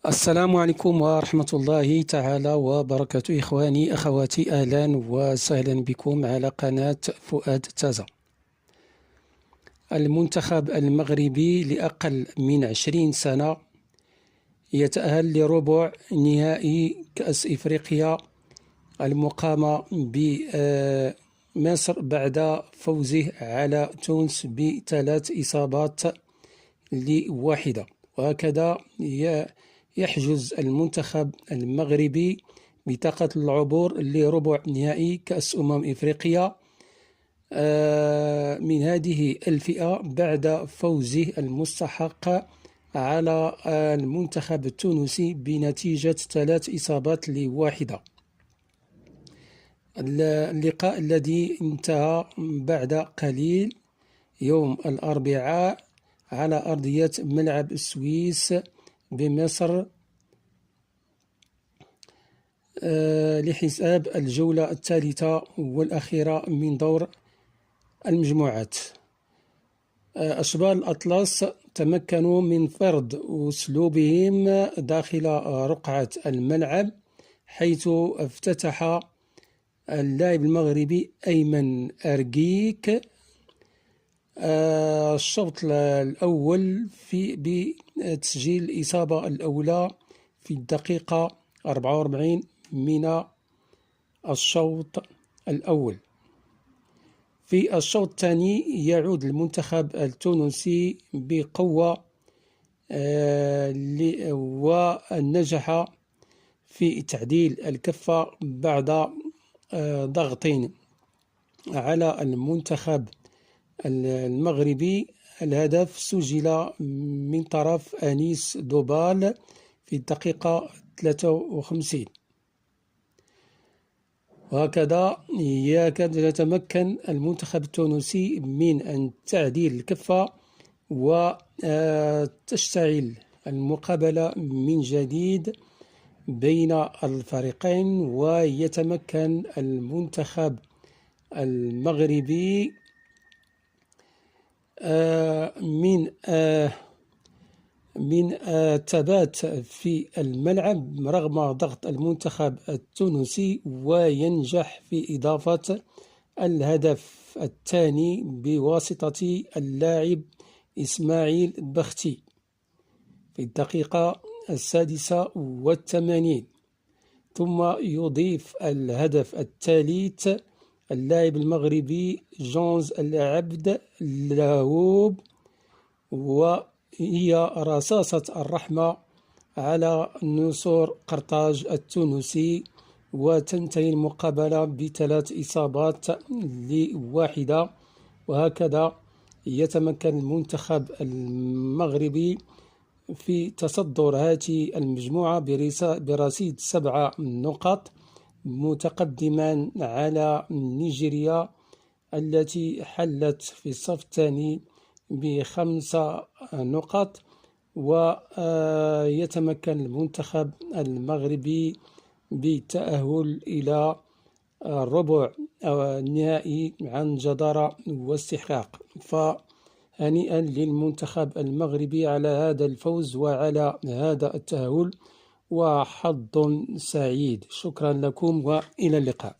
السلام عليكم ورحمة الله تعالى وبركاته. إخواني أخواتي، أهلا وسهلا بكم على قناة فؤاد تازا. المنتخب المغربي لأقل من 20 سنة يتأهل لربع نهائي كأس إفريقيا المقامة بمصر بعد فوزه على تونس ب3 إصابات لواحدة. وهكذا يحجز المنتخب المغربي بطاقة العبور لربع نهائي كأس إفريقيا من هذه الفئة بعد فوزه المستحق على المنتخب التونسي بنتيجة 3 إصابات لواحدة. اللقاء الذي انتهى بعد قليل يوم الأربعاء على أرضية ملعب السويس بمصر لحساب الجولة الثالثة والأخيرة من دور المجموعات. أشبال الأطلس تمكنوا من فرض أسلوبهم داخل رقعة الملعب، حيث افتتح اللاعب المغربي أيمن أرقيك الشوط الأول بتسجيل الإصابة الأولى في الدقيقة 44 من الشوط الأول. في الشوط الثاني يعود المنتخب التونسي بقوة ونجح في تعديل الكفة بعد ضغط على المنتخب المغربي. الهدف سجل من طرف أنيس دوبال في الدقيقة 53. وهكذا يتمكن المنتخب التونسي من أن تعديل الكفة وتشتعل المقابلة من جديد بين الفريقين، ويتمكن المنتخب المغربي من الثبات في الملعب رغم ضغط المنتخب التونسي، وينجح في إضافة الهدف الثاني بواسطة اللاعب إسماعيل بختي في الدقيقة 86. ثم يضيف الهدف الثالث اللاعب المغربي جونز العبد لاهوب، وهي رصاصة الرحمة على نسور قرطاج التونسي، وتنتهي المقابلة ب3 إصابات لواحدة. وهكذا يتمكن المنتخب المغربي في تصدر هذه المجموعة برصيد 7 نقاط، متقدما على نيجيريا التي حلت في الصف الثاني ب5 نقاط. ويتمكن المنتخب المغربي بالتأهل إلى الربع النهائي عن جدارة واستحقاق. فهنيئا للمنتخب المغربي على هذا الفوز وعلى هذا التأهل، وحظ سعيد. شكرا لكم وإلى اللقاء.